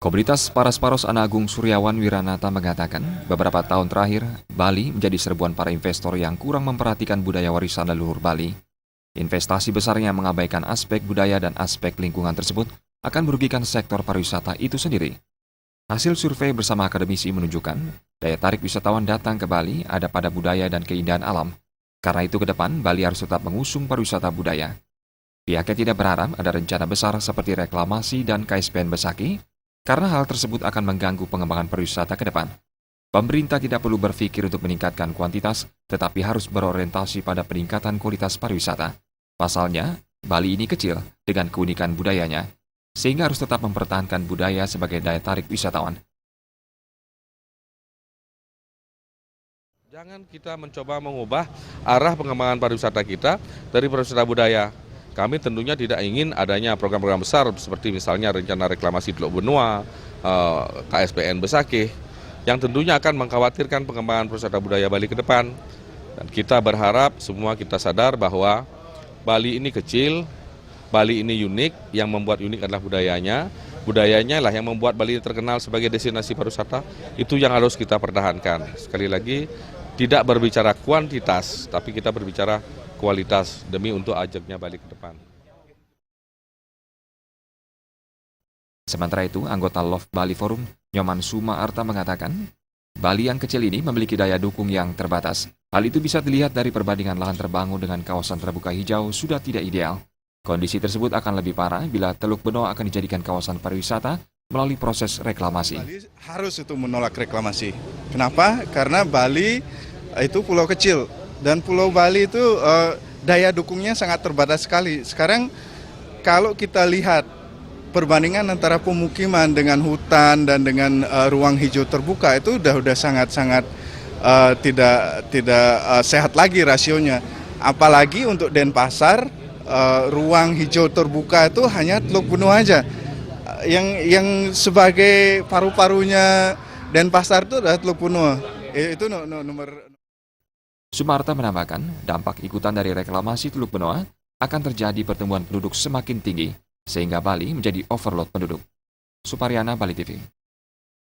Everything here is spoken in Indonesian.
Komunitas Paras-Paros Anagung Suryawan Wiranata mengatakan, beberapa tahun terakhir, Bali menjadi serbuan para investor yang kurang memperhatikan budaya warisan leluhur Bali. Investasi besarnya mengabaikan aspek budaya dan aspek lingkungan tersebut akan merugikan sektor pariwisata itu sendiri. Hasil survei bersama akademisi menunjukkan, daya tarik wisatawan datang ke Bali ada pada budaya dan keindahan alam. Karena itu ke depan, Bali harus tetap mengusung pariwisata budaya. Pihaknya tidak berharap ada rencana besar seperti reklamasi dan KSPN Besaki, karena hal tersebut akan mengganggu pengembangan pariwisata ke depan. Pemerintah tidak perlu berpikir untuk meningkatkan kuantitas, tetapi harus berorientasi pada peningkatan kualitas pariwisata. Pasalnya, Bali ini kecil dengan keunikan budayanya, sehingga harus tetap mempertahankan budaya sebagai daya tarik wisatawan. Jangan kita mencoba mengubah arah pengembangan pariwisata kita dari pariwisata budaya. Kami tentunya tidak ingin adanya program-program besar seperti misalnya rencana reklamasi Teluk Benua, KSPN Besakih, yang tentunya akan mengkhawatirkan pengembangan pariwisata budaya Bali ke depan. Dan kita berharap semua kita sadar bahwa Bali ini kecil, Bali ini unik, yang membuat unik adalah budayanya. Budayanya lah yang membuat Bali terkenal sebagai destinasi pariwisata, itu yang harus kita pertahankan. Sekali lagi, tidak berbicara kuantitas, tapi kita berbicara kualitas demi untuk ajaknya Bali ke depan. Sementara itu, anggota Love Bali Forum, Nyoman Suma Arta mengatakan, Bali yang kecil ini memiliki daya dukung yang terbatas. Hal itu bisa dilihat dari perbandingan lahan terbangun dengan kawasan terbuka hijau sudah tidak ideal. Kondisi tersebut akan lebih parah bila Teluk Benoa akan dijadikan kawasan pariwisata melalui proses reklamasi. Bali harus itu menolak reklamasi. Kenapa? Karena Bali itu pulau kecil dan Pulau Bali itu daya dukungnya sangat terbatas sekali. Sekarang kalau kita lihat perbandingan antara pemukiman dengan hutan dan dengan ruang hijau terbuka itu udah sangat-sangat tidak sehat lagi rasionya. Apalagi untuk Denpasar, ruang hijau terbuka itu hanya Teluk Benoa aja. Yang sebagai paru-parunya Denpasar itu adalah Teluk Benoa. Itu nomor. Sumarta menambahkan, dampak ikutan dari reklamasi Teluk Benoa akan terjadi pertumbuhan penduduk semakin tinggi, sehingga Bali menjadi overload penduduk. Suparyana, Bali TV.